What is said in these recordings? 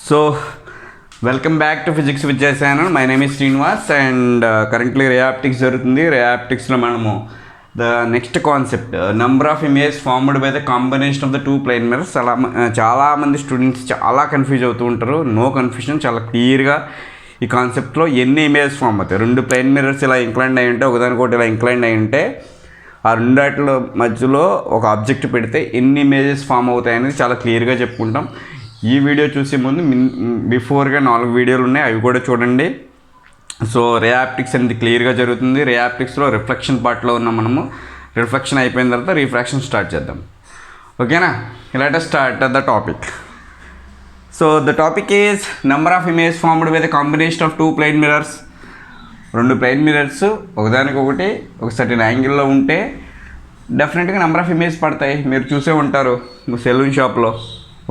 So, welcome back to Physics with Jay channel. My name is Srinivas and currently ray optics జరుగుతుంది. ray optics లో మనము the next concept number of images formed by the combination of the two plane mirrors చాలా మంది students చాలా confuse అవుతూ ఉంటారు. No confusion, చాలా క్లియర్గా ఈ కాన్సెప్ట్లో ఎన్ని ఇమేజెస్ ఫామ్ అవుతాయి, రెండు ప్లేన్ మిర్రర్స్ ఇలా ఇంక్లైండ్ అయి ఉంటే ఒకదానికొకటి ఇలా ఇంక్లైండ్ అయి ఉంటే ఆ రెండాటిలో మధ్యలో ఒక ఆబ్జెక్ట్ పెడితే ఎన్ని ఇమేజెస్ ఫామ్ అవుతాయి అనేది చాలా క్లియర్గా చెప్పుకుంటాం. ఈ వీడియో చూసే ముందు బిఫోర్గా 4 వీడియోలు ఉన్నాయి, అవి కూడా చూడండి. సో రే ఆప్టిక్స్ అనేది క్లియర్గా జరుగుతుంది. రే ఆప్టిక్స్లో రిఫ్లెక్షన్ పార్ట్లో ఉన్నాం మనము. రిఫ్లెక్షన్ అయిపోయిన తర్వాత రిఫ్రాక్షన్ స్టార్ట్ చేద్దాం. ఓకేనా? Let us start the topic. So the topic is number of image formed by the combination of 2 plane mirrors. రెండు ప్లేన్ మిర్రర్స్ ఒకదానికొకటి ఒక సర్టెన్ యాంగిల్లో ఉంటే డెఫినెట్గా నెంబర్ ఆఫ్ ఇమేజ్ పడతాయి. మీరు చూసే ఉంటారు సెలూన్ షాప్లో,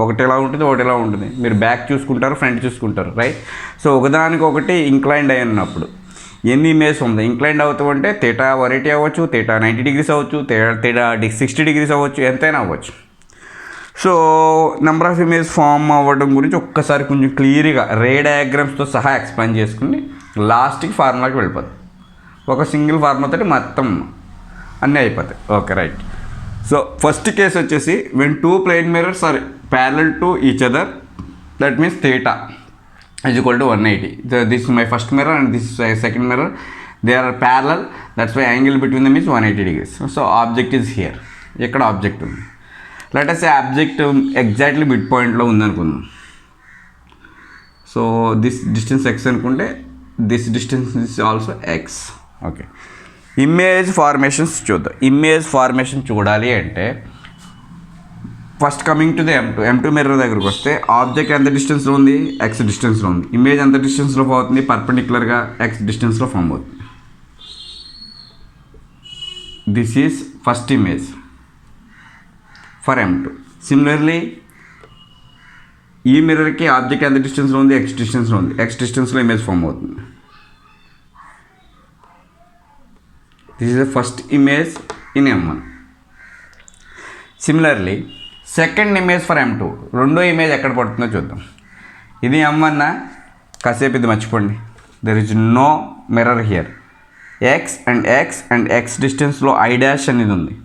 ఒకటి ఎలా ఉంటుంది ఒకటి ఎలా ఉంటుంది. మీరు బ్యాక్ చూసుకుంటారు, ఫ్రంట్ చూసుకుంటారు, రైట్? సో ఒకదానికొకటి ఇంక్లైండ్ అయి ఉన్నప్పుడు ఎన్ని ఇమేజ్ ఉంది? ఇంక్లైండ్ అవుతూ ఉంటే థీటా 180 అవ్వచ్చు, థీటా 90 degrees అవ్వచ్చు, థీటా 60 degrees అవ్వచ్చు, ఎంతైనా అవ్వచ్చు. So number of image form అవ్వడం గురించి ఒక్కసారి కొంచెం క్లియర్గా రే డయాగ్రామ్స్తో సహా ఎక్స్ప్లెయిన్ చేసుకుని లాస్ట్కి ఫార్ములాకి వెళ్ళిపోతుంది. ఒక సింగిల్ ఫార్ములాతో మొత్తం అన్నీ అయిపోతాయి. Okay, right. So first case వచ్చేసి when 2 plane mirrors are parallel to each other, that means theta is equal to 180. This is my first mirror and this is my second mirror. They are parallel, that's why angle between them is 180 degrees. So object is here. ఇక్కడ object ఉంది. Let us say object exactly mid పాయింట్లో ఉందనుకుందాం. So this distance x అనుకుంటే this distance is also x. Okay, image formations చూద్దాం. Image formation చూడాలి అంటే first coming to the M2 mirror దగ్గరకు వస్తే ఆబ్జెక్ట్ ఎంత డిస్టెన్స్లో ఉంది? x డిస్టెన్స్లో ఉంది. ఇమేజ్ ఎంత డిస్టెన్స్లో అవుతుంది? పర్పెండిక్యులర్గా x డిస్టెన్స్లో ఫామ్ అవుతుంది. This is first image for M2. Similarly ఈ మిర్రర్కి ఆబ్జెక్ట్ ఎంత డిస్టెన్స్లో ఉంది? x డిస్టెన్స్లో ఉంది. x డిస్టెన్స్లో ఇమేజ్ ఫామ్ అవుతుంది. This is the first image in M1. Similarly second image for M2. రెండో ఇమేజ్ ఎక్కడ పడుతుందో చూద్దాం. ఇది M1 కాసేపు ఇది మర్చిపోండి. There is no mirror here. x and x డిస్టెన్స్లో I డాష్ అనేది ఉంది.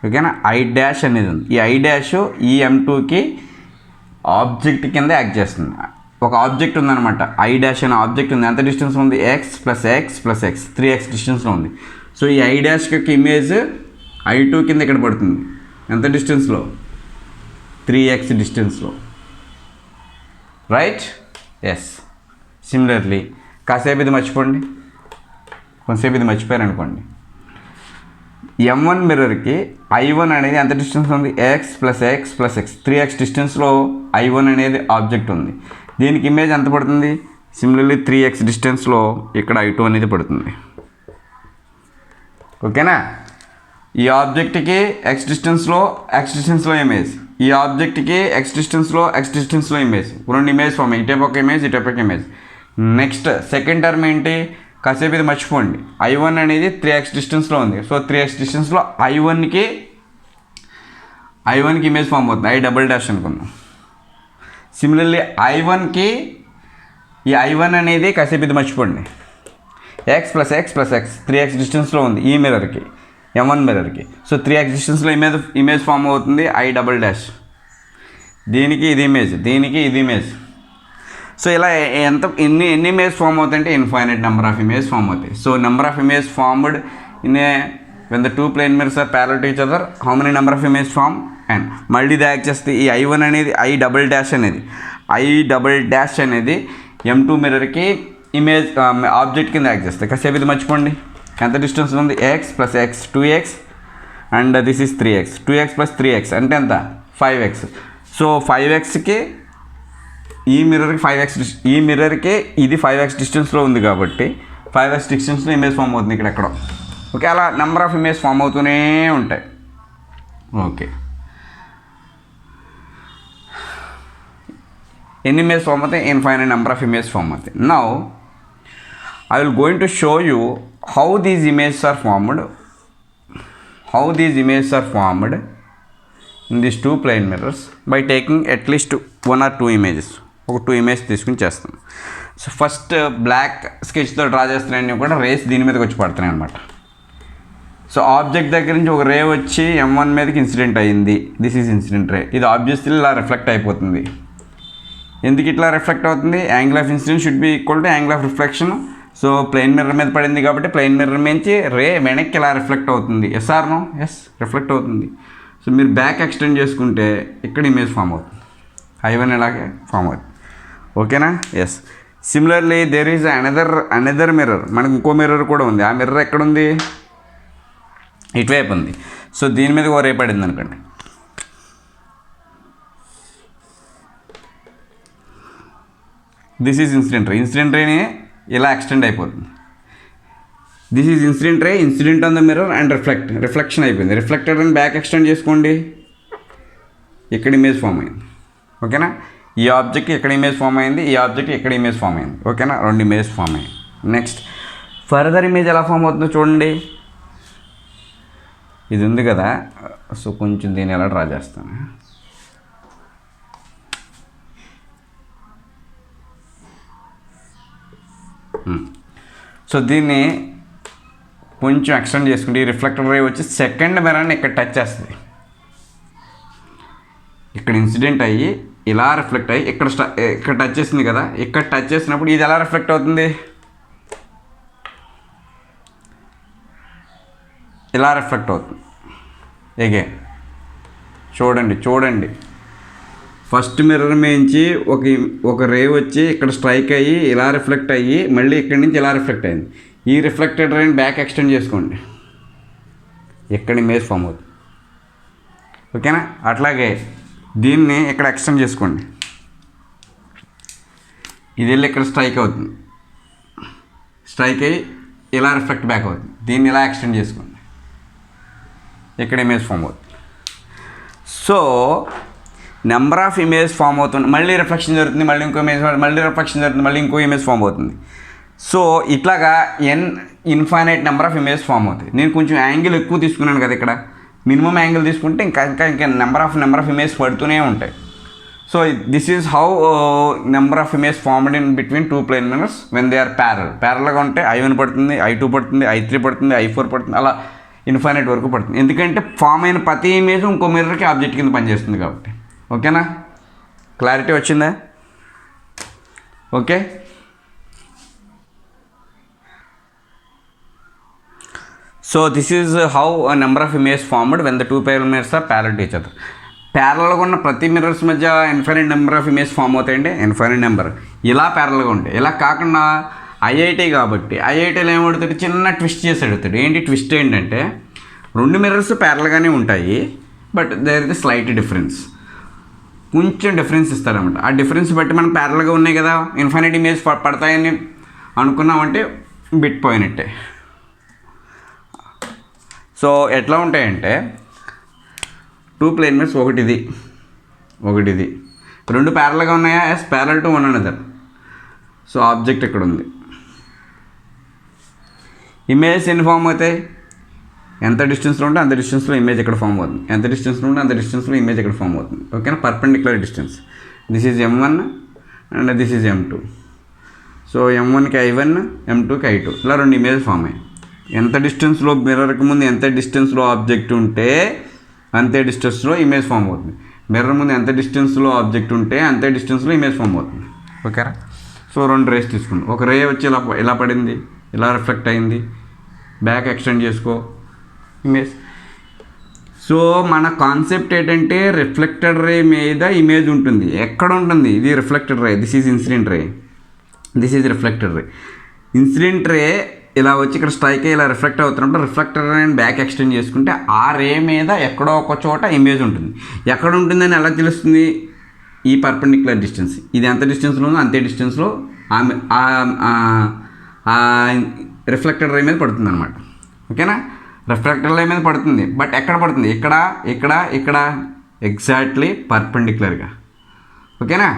ఓకేనా? I డాష్ అనేది ఉంది. ఈ I డాష్ ఈ M2కి ఆబ్జెక్ట్ కింద యాక్ట్ చేస్తుంది. ఒక ఆబ్జెక్ట్ ఉందన్నమాట, I డాష్ అనే ఆబ్జెక్ట్ ఉంది. ఎంత డిస్టెన్స్లో ఉంది? x ప్లస్ x 3x డిస్టెన్స్లో ఉంది. సో ఈ I డాష్కి యొక్క ఇమేజ్ I2 కింద ఇక్కడ పడుతుంది. ఎంత డిస్టెన్స్లో? 3x డిస్టెన్స్లో, రైట్? ఎస్. సిమిలర్లీ కాసేపు ఇది మర్చిపోండి, కొంతసేపు ఇది మర్చిపోయారు అనుకోండి. M1 మిర్రర్కి I1 అనేది ఎంత డిస్టెన్స్లో ఉంది? x ప్లస్ x 3x డిస్టెన్స్లో I1 అనేది ఆబ్జెక్ట్ ఉంది. దీనికి ఇమేజ్ ఎంత పడుతుంది? సిమిలర్లీ 3x డిస్టెన్స్లో ఇక్కడ I2 అనేది పడుతుంది. ఓకేనా? ఈ ఆబ్జెక్ట్కి x డిస్టెన్స్లో ఇమేజ్, ఈ ఆబ్జెక్ట్కి x డిస్టెన్స్లో ఇమేజ్. రెండు ఇమేజ్ ఫామ్, ఇటేపు ఒక ఇమేజ్, ఇటేపు ఒక ఇమేజ్. నెక్స్ట్ సెకండ్ టర్మ్ ఏంటి? కాసేపు ఇది మర్చిపోండి. I1 అనేది 3x డిస్టెన్స్లో ఉంది. సో 3x డిస్టెన్స్లో I1కి ఇమేజ్ ఫామ్ అవుతుంది. I డబుల్ డాష్ అనుకుందాం. సిమిలర్లీ I1కి ఈ I1 అనేది కాసేపు ఇది మర్చిపోండి. x ప్లస్ x 3x డిస్టెన్స్లో ఉంది ఈ మిర్రర్కి, M1 మిర్రర్కి. సో 3x డిస్టెన్స్లో ఇమేజ్ ఫామ్ అవుతుంది. I double dash. దీనికి ఇది ఇమేజ్, దీనికి ఇది ఇమేజ్. సో ఇలా ఎన్ని ఇమేజ్ ఫామ్ అవుతాయంటే infinite number of image form అవుతాయి. So number of image formed in a when the 2 plane mirrors are parallel to each other, how many number of image form and మళ్ళీ ఇది act చేస్తే ఈ I1 అనేది I double dash అనేది M2 మిర్రర్కి image object కింద act చేస్తాయి. కాసేపు ఇది మర్చిపోండి. ఎంత డిస్టెన్స్ ఉంది? x plus x 2x and this is 3x. 2x plus 3x అంటే ఎంత? 5x. సో 5xకి ఈ మిర్రర్కి ఇది 5x డిస్టెన్స్లో ఉంది కాబట్టి 5x డిస్టెన్స్లో ఇమేజ్ ఫామ్ అవుతుంది ఇక్కడ. ఓకే, అలా నెంబర్ ఆఫ్ ఇమేజ్ ఫామ్ అవుతూనే ఉంటాయి. ఓకే, ఎన్ని ఇమేజ్ ఫామ్ అవుతాయి? Infinite number of image form అవుతాయి. Now I will going to show you how these images are formed in these 2 plane mirrors by taking at least 1 or 2 images, ఒక 2 image తీసుకుని చేస్తాను. So first black స్కెచ్తో draw చేస్తున్నాయని కూడా race దీని మీదకి వచ్చి పడుతున్నాయి అనమాట. సో ఆబ్జెక్ట్ దగ్గర నుంచి ఒక రే వచ్చి M1 మీదకి ఇన్సిడెంట్ అయ్యింది. దిస్ ఈజ్ ఇన్సిడెంట్ రే. ఇది ఆబ్వియస్లీ ఇలా రిఫ్లెక్ట్ అయిపోతుంది. ఎందుకు ఇట్లా రిఫ్లెక్ట్ అవుతుంది? Angle of incident should be equal to angle of reflection. So plain mirror మీద పడింది కాబట్టి ప్లెయిన్ మిర్రర్ నుంచి రే వెనక్కి ఇలా రిఫ్లెక్ట్ అవుతుంది. Yes or no? Yes, reflect అవుతుంది. సో మీరు బ్యాక్ ఎక్స్టెండ్ చేసుకుంటే ఇక్కడ ఇమేజ్ ఫామ్ అవుతుంది. I1 ఇలాగే ఫామ్ అవుతుంది. ఓకేనా? Yes. Similarly there is another mirror. మనకు ఇంకో మిర్రర్ కూడా ఉంది. ఆ మిర్రర్ ఎక్కడుంది? ఇటువైపు ఉంది. సో దీని మీద ఓ రే పడింది అనుకోండి. This is incident ray. Incident రేని ఇలా ఎక్స్టెండ్ అయిపోతుంది. This is incident ray, incident on the mirror and reflection అయిపోయింది. రిఫ్లెక్టెడ్ అని బ్యాక్ ఎక్స్టెండ్ చేసుకోండి, ఇక్కడ ఇమేజ్ ఫామ్ అయింది. ఓకేనా? ఈ ఆబ్జెక్ట్ ఇక్కడ ఇమేజ్ ఫామ్ అయింది, ఈ ఆబ్జెక్ట్ ఇక్కడ ఇమేజ్ ఫామ్ అయింది. ఓకేనా? 2 ఇమేజ్ ఫామ్ అయ్యాయి. నెక్స్ట్ ఫర్దర్ ఇమేజ్ ఎలా ఫామ్ అవుతుందో చూడండి. ఇది ఉంది కదా, సో కొంచెం దీన్ని ఎలా డ్రా చేస్తాను. సో దీన్ని కొంచెం ఎక్స్టెండ్ చేసుకుంటే ఈ రిఫ్లెక్టర్ రే వచ్చి సెకండ్ మిర్రర్ని ఇక్కడ టచ్ చేస్తుంది. ఇక్కడ ఇన్సిడెంట్ అయ్యి ఇలా రిఫ్లెక్ట్ అయ్యి ఇక్కడ టచ్ చేసింది కదా, ఇక్కడ టచ్ చేసినప్పుడు ఇది ఎలా రిఫ్లెక్ట్ అవుతుంది? ఇలా రిఫ్లెక్ట్ అవుతుంది. అగైన్ చూడండి ఫస్ట్ మిర్రర్ మించి ఒక రే వచ్చి ఇక్కడ స్ట్రైక్ అయ్యి ఇలా రిఫ్లెక్ట్ అయ్యి మళ్ళీ ఇక్కడి నుంచి ఇలా రిఫ్లెక్ట్ అయింది. ఈ రిఫ్లెక్టెడ్ రేని బ్యాక్ ఎక్స్టెండ్ చేసుకోండి, ఇక్కడ ఇమేజ్ ఫామ్ అవుతుంది. ఓకేనా? అట్లాగే దీన్ని ఇక్కడ ఎక్స్టెండ్ చేసుకోండి, ఇది వెళ్ళి ఇక్కడ స్ట్రైక్ అవుతుంది, స్ట్రైక్ అయ్యి ఇలా రిఫ్లెక్ట్ బ్యాక్ అవుతుంది. దీన్ని ఇలా ఎక్స్టెండ్ చేసుకోండి, ఇక్కడ ఇమేజ్ ఫామ్ అవుతుంది. So number of image form అవుతుంది, మళ్ళీ రిఫ్లెక్షన్ జరుగుతుంది, మళ్ళీ ఇంకో ఇమేజ్, మళ్ళీ రిఫ్లెక్షన్ జరుగుతుంది, మళ్ళీ ఇంకో ఇమేజ్ ఫామ్ అవుతుంది. సో ఇట్లాగా infinite number of image form అవుతాయి. నేను కొంచెం యాంగిల్ ఎక్కువ తీసుకున్నాను కదా, ఇక్కడ మినిమం యాంగిల్ తీసుకుంటే ఇంకా నెంబర్ ఆఫ్ ఇమేజ్ పడుతూనే ఉంటాయి. So this is how number of image formed in between 2 plane mirrors when they are ప్యారల్గా ఉంటే I1 పడుతుంది, I2 పడుతుంది, I3 పడుతుంది, I4 పడుతుంది, అలా ఇన్ఫైనైట్ వరకు పడుతుంది. ఎందుకంటే ఫామ్ అయిన ప్రతి ఇమేజ్ ఇంకో మిర్రర్కి ఆబ్జెక్ట్ కింద పనిచేస్తుంది కాబట్టి. ఓకేనా? క్లారిటీ వచ్చిందా? Okay. So this is how number of image formed when the 2 parallel mirrors are parallel to each other. ప్యారల్గా ఉన్న ప్రతి మిర్రర్స్ మధ్య infinite number of image form అవుతాయండి. ఇన్ఫైనైట్ నెంబర్ ఇలా ప్యారల్గా ఉంటాయి. ఇలా కాకుండా ఐఐటి కాబట్టి ఐఐటీలో ఏమడుతాడు, చిన్న ట్విస్ట్ చేసి అడుగుతాడు. ఏంటి ట్విస్ట్? ఏంటంటే 2 మిర్రర్స్ ప్యారల్గానే ఉంటాయి, but there is slight difference. కొంచెం డిఫరెన్స్ ఇస్తాడనమాట. ఆ డిఫరెన్స్ బట్టి మనం ప్యారల్గా ఉన్నాయి కదా, ఇన్ఫైనైట్ ఇమేజ్ పడతాయని అనుకున్నామంటే బిట్ పోయినట్టే. సో ఎట్లా ఉంటాయంటే 2 ప్లేన్ మిర్రర్స్, ఒకటి ఇది 2 ప్యారల్గా ఉన్నాయా? Yes, parallel to one another. So object ఇక్కడ ఉంది. ఇమేజ్ ఎన్ని ఫామ్ అవుతాయి? ఎంత డిస్టెన్స్లో ఉంటే అంత డిస్టెన్స్లో ఇమేజ్ ఇక్కడ ఫామ్ అవుతుంది, ఎంత డిస్టెన్స్లో ఉంటే అంత డిస్టెన్స్లో ఇమేజ్ ఇక్కడ ఫామ్ అవుతుంది. ఓకేనా? Perpendicular distance. This is M1 and this is M2. So M1కి I1, M2కి I2, ఇలా 2 ఇమేజ్ ఫామ్ అయ్యాయి. ఎంత డిస్టెన్స్లో మిర్రర్కి ముందు ఎంత డిస్టెన్స్లో ఆబ్జెక్ట్ ఉంటే అంతే డిస్టెన్స్లో ఇమేజ్ ఫామ్ అవుతుంది. మిర్రర్ ముందు ఎంత డిస్టెన్స్లో ఆబ్జెక్ట్ ఉంటే అంతే డిస్టెన్స్లో ఇమేజ్ ఫామ్ అవుతుంది. ఓకేనా? సో 2 రేస్ తీసుకుంటాం. ఒక రే వచ్చి ఇలా పడింది, ఇలా రిఫ్లెక్ట్ అయింది, బ్యాక్ ఎక్స్టెండ్ చేసుకో, ఇమేజ్. సో మన కాన్సెప్ట్ ఏంటంటే రిఫ్లెక్టెడ్ రే మీద ఇమేజ్ ఉంటుంది. ఎక్కడ ఉంటుంది? ఇది reflected ray, this is incident ray, this is reflected ray. Incident ray ఇలా వచ్చి ఇక్కడ స్ట్రైక్ అయ్యి ఇలా రిఫ్లెక్ట్ అవుతున్నప్పుడు రిఫ్లెక్టర్ రేని బ్యాక్ ఎక్స్టెండ్ చేసుకుంటే ఆ రే మీద ఎక్కడో ఒక చోట ఇమేజ్ ఉంటుంది. ఎక్కడ ఉంటుందని ఎలా తెలుస్తుంది? ఈ పర్పెండిక్యులర్ డిస్టెన్స్, ఇది ఎంత డిస్టెన్స్లో ఉందో అంతే డిస్టెన్స్లో రిఫ్లెక్టెడ్ రే మీద పడుతుంది అనమాట. ఓకేనా? రిఫ్లెక్టెడ్ రే మీద పడుతుంది, బట్ ఎక్కడ పడుతుంది? ఇక్కడ ఎగ్జాక్ట్లీ పర్పెండిక్యులర్గా. ఓకేనా?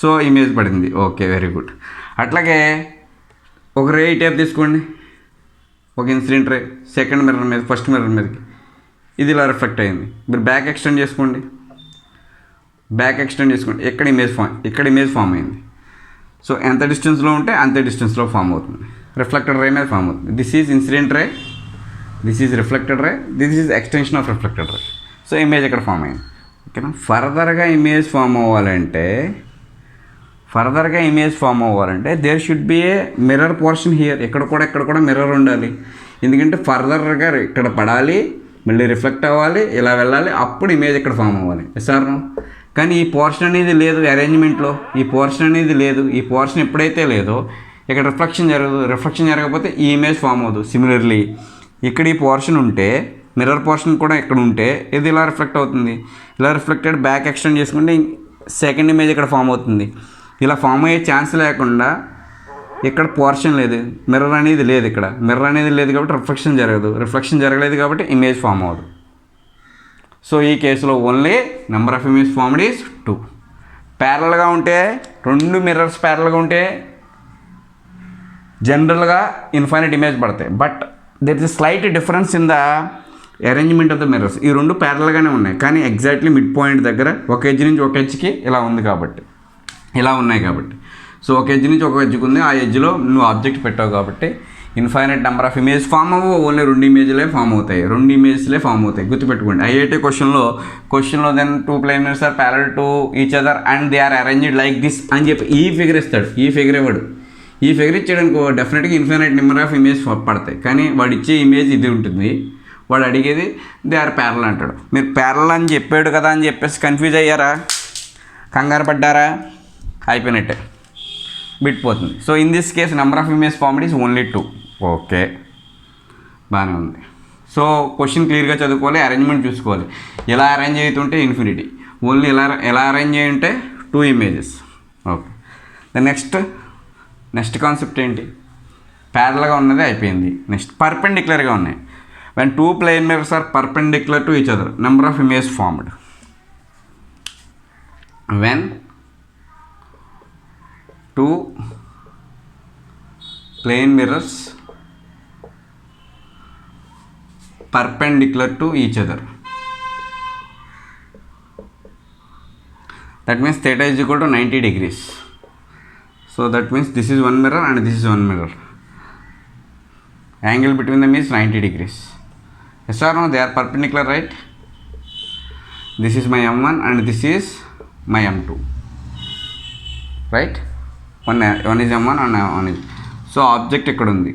సో ఇమేజ్ పడింది. Okay, very good. అట్లాగే ఒక రే టైప్ తీసుకోండి, ఒక ఇన్సిడెంట్ రే సెకండ్ మిర్రర్ మీద, ఫస్ట్ మిర్రర్ మీదకి ఇది ఇలా రిఫ్లెక్ట్ అయింది. మీరు బ్యాక్ ఎక్స్టెండ్ చేసుకోండి, బ్యాక్ ఎక్స్టెండ్ చేసుకుంటే ఇక్కడ ఇమేజ్ ఫామ్ అయింది. సో ఎంత డిస్టెన్స్లో ఉంటే అంతే డిస్టెన్స్లో ఫామ్ అవుతుంది, రిఫ్లెక్టెడ్ రే మీద ఫామ్ అవుతుంది. This is incident ray, this is reflected ray, this is extension of reflected ray. So image ఇక్కడ ఫామ్ అయింది. ఓకేనా. ఫర్దర్గా ఇమేజ్ ఫామ్ అవ్వాలంటే there should be a mirror portion here. ఇక్కడ కూడా మిర్రర్ ఉండాలి. ఎందుకంటే ఫర్దర్గా ఇక్కడ పడాలి, మళ్ళీ రిఫ్లెక్ట్ అవ్వాలి, ఇలా వెళ్ళాలి, అప్పుడు ఇమేజ్ ఇక్కడ ఫామ్ అవ్వాలి. సార్ కానీ ఈ పోర్షన్ అనేది లేదు అరేంజ్మెంట్లో. ఈ పోర్షన్ ఎప్పుడైతే లేదో ఇక్కడ రిఫ్లెక్షన్ జరగకపోతే ఈ ఇమేజ్ ఫామ్ అవ్వదు. సిమిలర్లీ ఇక్కడ ఈ పోర్షన్ ఉంటే, మిర్రర్ పోర్షన్ కూడా ఇక్కడ ఉంటే ఇది ఇలా రిఫ్లెక్ట్ అవుతుంది. ఇలా రిఫ్లెక్టెడ్ బ్యాక్ ఎక్స్టెండ్ చేసుకుంటే సెకండ్ ఇమేజ్ ఇక్కడ ఫామ్ అవుతుంది. ఇలా ఫామ్ అయ్యే ఛాన్స్ లేకుండా ఇక్కడ పోర్షన్ లేదు, మిర్రర్ అనేది లేదు. ఇక్కడ మిర్రర్ అనేది లేదు కాబట్టి రిఫ్లెక్షన్ జరగలేదు కాబట్టి ఇమేజ్ ఫామ్ అవ్వదు. సో ఈ కేసులో only number of image formed is 2. ప్యారల్గా ఉంటే, 2 మిర్రర్స్ ప్యారల్గా ఉంటే జనరల్గా ఇన్ఫైనైట్ ఇమేజ్ పడతాయి. But there is slight difference in the arrangement of the mirrors. ఈ 2 ప్యారల్గానే ఉన్నాయి, కానీ ఎగ్జాక్ట్లీ మిడ్ పాయింట్ దగ్గర ఒక ఎడ్జ్ నుంచి ఒక ఎడ్జ్కి ఇలా ఉన్నాయి కాబట్టి సో ఒక ఎడ్జ్ నుంచి ఒక ఎడ్జ్కి ఉంది, ఆ ఎడ్జ్లో నువ్వు ఆబ్జెక్ట్ పెట్టావు కాబట్టి infinite number of image form అవ్వవు, ఓన్లీ 2 ఇమేజ్లే ఫామ్ అవుతాయి. గుర్తుపెట్టుకోండి. ఐఐటీ క్వశ్చన్లో then 2 plane mirrors are parallel to each other and they are arranged like this అని చెప్పి ఈ ఫిగర్ ఇస్తాడు. ఈ ఫిగర్ ఇచ్చాడనుకో డెఫినెట్గా ఇన్ఫైనైట్ నెంబర్ ఆఫ్ ఇమేజ్ పడతాయి. కానీ వాడు ఇచ్చే ఇమేజ్ ఇది ఉంటుంది, వాడు అడిగేది దే ఆర్ ప్యారల్ అంటాడు. మీరు ప్యారల్ అని చెప్పాడు కదా అని చెప్పేసి కన్ఫ్యూజ్ అయ్యారా, కంగారు పడ్డారా, అయిపోయినట్టే, బిట్పోతుంది. So in this case number of image formed is only 2. Okay, బాగానే ఉంది. సో క్వశ్చన్ క్లియర్గా చదువుకోవాలి, అరేంజ్మెంట్ చూసుకోవాలి. ఎలా అరేంజ్ అవుతుంటే ఇన్ఫినిటీ, ఓన్లీ ఎలా అరేంజ్ అయ్యుంటే 2 images. Okay, the next concept ఏంటి? ప్యారల్గా ఉన్నది అయిపోయింది. నెక్స్ట్ పర్పెండిక్యులర్గా ఉన్నాయి. when 2 plane mirrors are perpendicular to each other, number of images formed. When 2 plane mirrors perpendicular to each other, that means theta is equal to 90 degrees. So that means this is one mirror and this is one mirror. Angle between them is 90 degrees. Yes or no? They are perpendicular, right? This is my M1 and this is my M2, right? One is M1 and one is. So object ఇక్కడ ఉంది,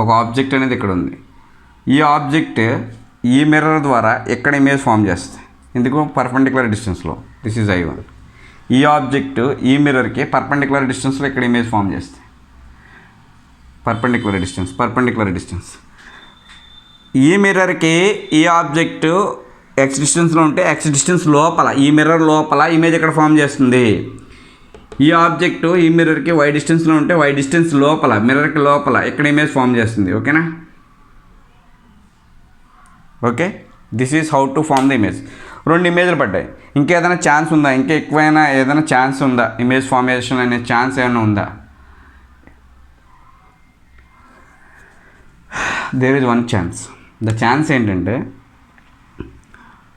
ఒక object అనేది ఇక్కడ ఉంది. ఈ object ఈ mirror ద్వారా ఎక్కడ ఇమేజ్ ఫామ్ చేస్తుంది, ఎందుకు పర్పెండిక్యులర్ డిస్టెన్స్లో. This is I1. ఈ ఆబ్జెక్ట్ ఈ మిర్రర్కి పర్పెండిక్యులర్ డిస్టెన్స్లో ఇక్కడ ఇమేజ్ ఫామ్ చేస్తుంది. Perpendicular distance. ఈ మిర్రర్కి ఈ ఆబ్జెక్టు ఎక్స్ డిస్టెన్స్లో ఉంటే ఎక్స్ డిస్టెన్స్ లోపల, ఈ మిర్రర్ లోపల ఇమేజ్ ఇక్కడ ఫామ్ చేస్తుంది. ఈ ఆబ్జెక్టు ఈ మిర్రర్కి వై డిస్టెన్స్లో ఉంటే వై డిస్టెన్స్ లోపల, మిర్రర్కి లోపల ఇక్కడ ఇమేజ్ ఫామ్ చేస్తుంది. ఓకేనా? Okay, this is how to form the image. 2 ఇమేజ్లు పడ్డాయి. ఇంకేదైనా ఛాన్స్ ఉందా, ఇంకా ఎక్కువైనా ఏదైనా ఛాన్స్ ఉందా, ఇమేజ్ ఫార్మేషన్ అనే ఛాన్స్ ఏమైనా ఉందా? There is one chance. The chance ఏంటంటే,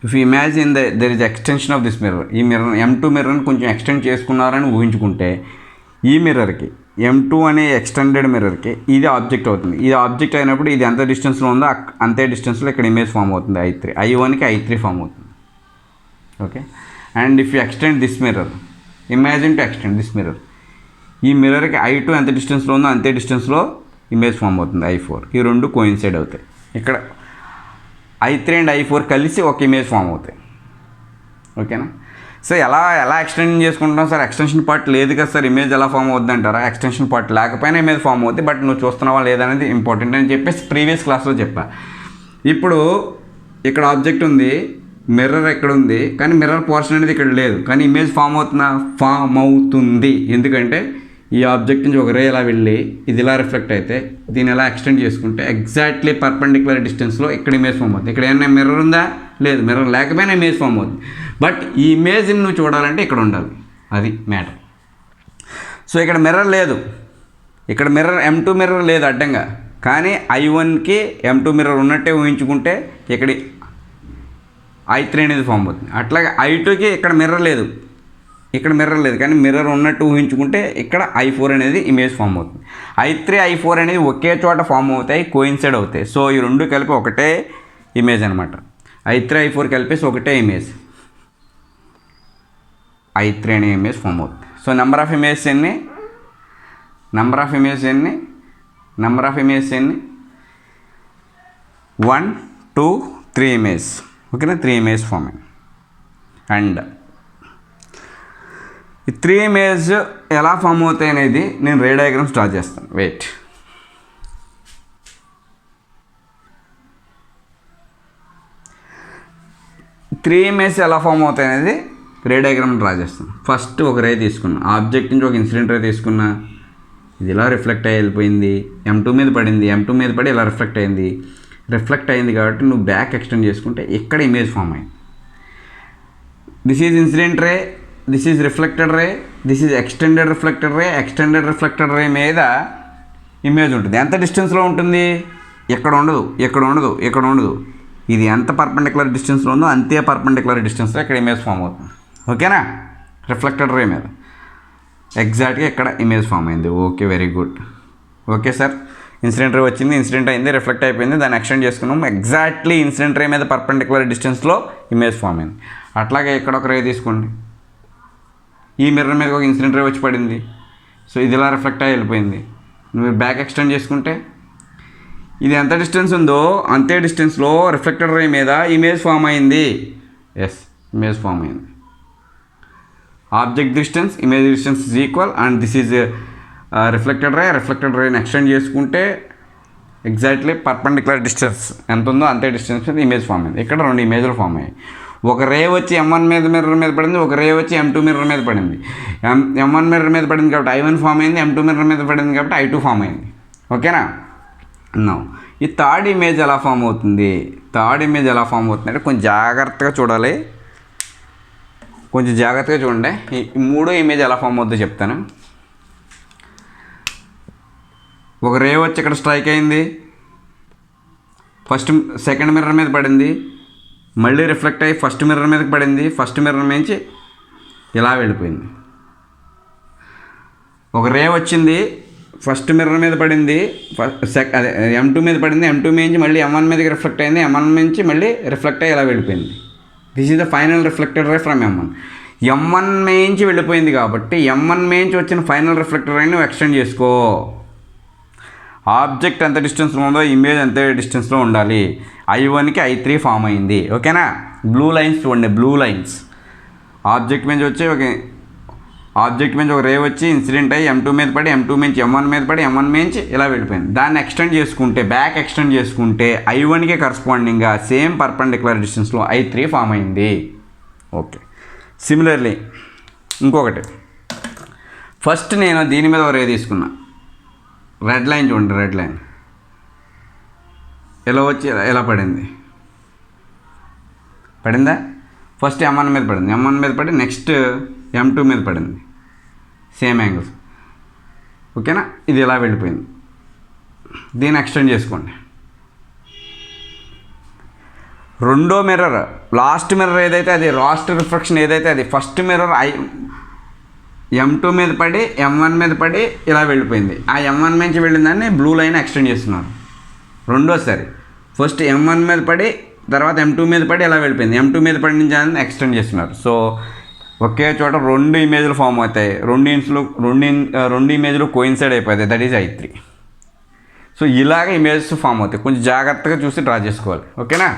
if you imagine there is extension of this mirror. ఈ మిర్రర్ M2 మిర్రర్ని కొంచెం ఎక్స్టెండ్ చేసుకున్నారని ఊహించుకుంటే, ఈ మిర్రర్కి M2 అనే ఎక్స్టెండెడ్ మిర్రర్కి ఇది ఆబ్జెక్ట్ అవుతుంది. ఇది ఆబ్జెక్ట్ అయినప్పుడు ఇది ఎంత డిస్టెన్స్లో ఉందో అంతే డిస్టెన్స్లో ఇక్కడ ఇమేజ్ ఫామ్ అవుతుంది. I3, I1కి I3 ఫామ్ అవుతుంది. Okay, and if you extend this mirror, imagine to extend this mirror, ఈ మిర్రర్కి I2 ఎంత డిస్టెన్స్లో ఉందో అంతే డిస్టెన్స్లో ఇమేజ్ ఫామ్ అవుతుంది I4. ఈ 2 కోయిన్సైడ్ అవుతాయి. ఇక్కడ I3 అండ్ I4 కలిసి ఒక ఇమేజ్ ఫామ్ అవుతాయి. ఓకేనా? సో ఎలా ఎక్స్టెండ్ చేసుకుంటాం సార్? ఎక్స్టెన్షన్ పార్ట్ లేదు కదా సార్, ఇమేజ్ ఎలా ఫామ్ అవుద్ది అంటారా? ఎక్స్టెన్షన్ పార్ట్ లేకపోయినా ఇమేజ్ ఫామ్ అవుతుంది, బట్ నువ్వు చూస్తున్నావా లేదనేది ఇంపార్టెంట్ అని చెప్పేసి ప్రీవియస్ క్లాస్లో చెప్పా. ఇప్పుడు ఇక్కడ ఆబ్జెక్ట్ ఉంది, మిర్రర్ ఎక్కడ ఉంది, కానీ మిర్రర్ పోర్షన్ అనేది ఇక్కడ లేదు, కానీ ఇమేజ్ ఫామ్ అవుతుంది. ఎందుకంటే ఈ ఆబ్జెక్ట్ నుంచి ఒక రే ఇలా వెళ్ళి ఇది ఇలా రిఫ్లెక్ట్ అయితే దీన్ని ఎలా ఎక్స్టెండ్ చేసుకుంటే ఎగ్జాక్ట్లీ పర్పెండిక్యులర్ డిస్టెన్స్లో ఇక్కడ ఇమేజ్ ఫామ్ అవుతుంది. ఇక్కడ ఏమైనా మిర్రర్ ఉందా? లేదు. మిర్రర్ లేకపోయినా ఇమేజ్ ఫామ్ అవుతుంది. బట్ ఈ ఇమేజ్ని నువ్వు చూడాలంటే ఇక్కడ ఉండాలి, అది మ్యాటర్. సో ఇక్కడ మిర్రర్ లేదు, ఇక్కడ మిర్రర్ M2 మిర్రర్ లేదు అడ్డంగా, కానీ I1కి M2 మిర్రర్ ఉన్నట్టే ఊహించుకుంటే ఇక్కడ I3 అనేది ఫామ్ అవుతుంది. అట్లాగే I2కి ఇక్కడ మిర్రర్ లేదు, కానీ మిర్రర్ ఉన్నట్టు ఊహించుకుంటే ఇక్కడ I4 అనేది ఇమేజ్ ఫామ్ అవుతుంది. I3 I4 అనేది ఒకే చోట ఫామ్ అవుతాయి, కోయిన్సైడ్ అవుతాయి. సో ఈ రెండు కలిపి ఒకటే ఇమేజ్ అనమాట. I3 I4 కలిపేసి ఒకటే ఇమేజ్, I3 అనే ఇమేజ్ ఫామ్ అవుతుంది. సో నెంబర్ ఆఫ్ ఇమేజెస్ ఎన్ని? 1 2 3 ఇమేజ్. ఓకేనా, 3 ఇమేజ్ ఫామ్ అయింది. అండ్ ఈ 3 ఇమేజ్ ఎలా ఫామ్ అవుతాయి అనేది నేను రే డయాగ్రామ్స్ డ్రా చేస్తాను. వెయిట్. త్రీ ఇమేజ్ ఎలా ఫామ్ అవుతాయి అనేది రే డయాగ్రామ్ డ్రా చేస్తాను. ఫస్ట్ ఒక రే తీసుకున్నా, ఆబ్జెక్ట్ నుంచి ఒక ఇన్సిడెంట్ రే తీసుకున్నా, ఇది ఇలా రిఫ్లెక్ట్ అయ్యి వెళ్ళిపోయింది, M2 మీద పడింది, M2 మీద పడి ఇలా రిఫ్లెక్ట్ అయింది కాబట్టి నువ్వు బ్యాక్ ఎక్స్టెండ్ చేసుకుంటే ఇక్కడ ఇమేజ్ ఫామ్ అయింది. This is incident ray, this is reflected ray, this is extended reflected ray మీద ఇమేజ్ ఉంటుంది. ఎంత డిస్టెన్స్లో ఉంటుంది? ఇక్కడ ఉండదు. ఇది ఎంత పర్పెండిక్యులర్ డిస్టెన్స్లో ఉందో అంతే పర్పెండిక్యులర్ డిస్టెన్స్లో ఇక్కడ ఇమేజ్ ఫామ్ అవుతుంది. ఓకేనా, రిఫ్లెక్టెడ్ రే మీద ఎగ్జాక్ట్గా ఇక్కడ ఇమేజ్ ఫామ్ అయింది. Okay, very good. Okay sir, incident ray వచ్చింది, ఇన్సిడెంట్ అయింది, రిఫ్లెక్ట్ అయిపోయింది, దాన్ని ఎక్స్టెండ్ చేసుకున్నాము. ఎగ్జాక్ట్లీ ఇన్సిడెంట్ రే మీద పర్పెండిక్యులర్ డిస్టెన్స్లో ఇమేజ్ ఫామ్ అయింది. అట్లాగే ఇక్కడ ఒక రే తీసుకోండి, ఈ మిర్రర్ మీద ఒక ఇన్సిడెంట్ రే వచ్చి పడింది, సో ఇది ఇలా రిఫ్లెక్ట్ అయ్యి వెళ్ళిపోయింది. నువ్వు బ్యాక్ ఎక్స్టెండ్ చేసుకుంటే ఇది ఎంత డిస్టెన్స్ ఉందో అంతే డిస్టెన్స్లో రిఫ్లెక్టెడ్ రే మీద ఇమేజ్ ఫామ్ అయింది. ఎస్, ఇమేజ్ ఫామ్ అయింది. Object distance, image distance is equal and this is reflected రేని ఎక్స్టెండ్ చేసుకుంటే ఎగ్జాక్ట్లీ పర్పెండిక్యులర్ డిస్టెన్స్ ఎంత ఉందో అంతే డిస్టెన్స్ మీద ఇమేజ్ ఫామ్ అయింది. ఇక్కడ రెండు ఇమేజ్లు ఫామ్ అయ్యాయి. ఒక రే వచ్చి M1 మిర్రర్ మీద పడింది, ఒక రే వచ్చి M2 మిర్రర్ మీద పడింది. M1 మిర్రర్ మీద పడింది కాబట్టి I1 ఫామ్ అయింది, M2 మిర్రర్ మీద పడింది కాబట్టి I2 ఫామ్ అయింది. ఓకేనా. నౌ ఈ థర్డ్ ఇమేజ్ ఎలా ఫామ్ అవుతుంది? అంటే కొంచెం జాగ్రత్తగా చూడాలి, చూడండి. ఈ మూడో ఇమేజ్ ఎలా ఫామ్ అవుతుందో చెప్తాను. ఒక రే వచ్చి ఇక్కడ స్ట్రైక్ అయింది, సెకండ్ మిర్రర్ మీద పడింది, మళ్ళీ రిఫ్లెక్ట్ అయ్యి ఫస్ట్ మిర్రర్ మీదకి పడింది, ఫస్ట్ మిర్రర్ నుంచి ఇలా వెళ్ళిపోయింది. ఒక రే వచ్చింది, ఫస్ట్ మిర్రర్ మీద పడింది, అదే M2 మీద పడింది, M2 నుంచి మళ్ళీ M1 మీదకి రిఫ్లెక్ట్ అయింది, M1 నుంచి మళ్ళీ రిఫ్లెక్ట్ అయ్యి ఇలా వెళ్ళిపోయింది. This is the final reflected ray from M1 నుంచి వెళ్ళిపోయింది కాబట్టి M1 నుంచి వచ్చిన ఫైనల్ రిఫ్లెక్టెడ్ రే నువ్వు ఎక్స్టెండ్ చేసుకో. ఆబ్జెక్ట్ ఎంత డిస్టెన్స్లో ఉందో ఇమేజ్ అంతే డిస్టెన్స్లో ఉండాలి. I1కి I3 ఫామ్ అయింది. ఓకేనా, బ్లూ లైన్స్ చూడండి, బ్లూ లైన్స్. ఆబ్జెక్ట్ మీద ఒక రే వచ్చి ఇన్సిడెంట్ అయ్యి M2 మీద పడి, M2 నుంచి M1 మీద పడి, M1 నుంచి ఇలా వెళ్ళిపోయింది. దాన్ని ఎక్స్టెండ్ చేసుకుంటే, బ్యాక్ ఎక్స్టెండ్ చేసుకుంటే I1కి కరస్పాండింగ్గా సేమ్ పర్పెండిక్యులర్ డిస్టెన్స్లో I3 ఫామ్ అయింది. ఓకే, సిమిలర్లీ ఇంకొకటి. ఫస్ట్ నేను దీని మీద ఒక రే తీసుకున్నా, రెడ్ లైన్ చూడండి, రెడ్ లైన్ ఎలా వచ్చి ఎలా పడిందా? ఫస్ట్ M1 మీద పడింది, M1 మీద పడి నెక్స్ట్ M2 మీద పడింది, సేమ్ యాంగిల్స్. ఓకేనా, ఇది ఎలా వెళ్ళిపోయింది. దీన్ని ఎక్స్టెండ్ చేసుకోండి. రెండో మిర్రర్, లాస్ట్ మిర్రర్ ఏదైతే అది, లాస్ట్ రిఫ్లెక్షన్ ఏదైతే అది, ఫస్ట్ మిర్రర్ M2 మీద పడి M1 మీద పడి ఇలా వెళ్ళిపోయింది. ఆ M1 నుంచి వెళ్ళిన దాన్ని బ్లూ లైన్ ఎక్స్టెండ్ చేస్తున్నారు. రెండోసారి ఫస్ట్ M1 మీద పడి తర్వాత M2 మీద పడి ఇలా వెళ్ళిపోయింది, M2 మీద పడి నుంచి దాన్ని ఎక్స్టెండ్ చేస్తున్నారు. సో ఒకే చోట రెండు ఇమేజ్లు ఫామ్ అవుతాయి, రెండు ఇమేజ్లు కోయిన్సైడ్ అయిపోతాయి, దట్ ఈజ్ I3. సో ఇలాగ ఇమేజెస్ ఫామ్ అవుతాయి. కొంచెం జాగ్రత్తగా చూసి డ్రా చేసుకోవాలి. ఓకేనా,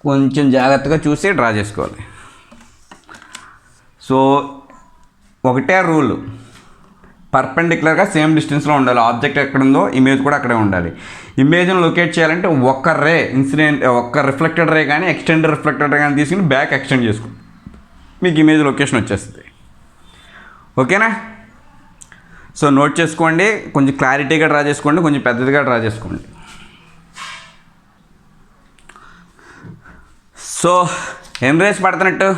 కొంచెం జాగ్రత్తగా చూసి డ్రా చేసుకోవాలి. సో ఒకటే రూల్, పర్పెండిక్యులర్గా సేమ్ డిస్టెన్స్లో ఉండాలి. ఆబ్జెక్ట్ ఎక్కడ ఉందో ఇమేజ్ కూడా అక్కడే ఉండాలి. ఇమేజ్ని లొకేట్ చేయాలంటే ఒక్క రిఫ్లెక్టెడ్ రే కానీ ఎక్స్టెండెడ్ రిఫ్లెక్టెడ్ రే కానీ తీసుకుని బ్యాక్ ఎక్స్టెండ్ చేసుకోండి, మీకు ఇమేజ్ లొకేషన్ వచ్చేస్తుంది. ఓకేనా. సో నోట్ చేసుకోండి, కొంచెం క్లారిటీగా డ్రా చేసుకోండి, కొంచెం పెద్దదిగా డ్రా చేసుకోండి. సో ఎన్ని రేస్ పడుతున్నట్టు,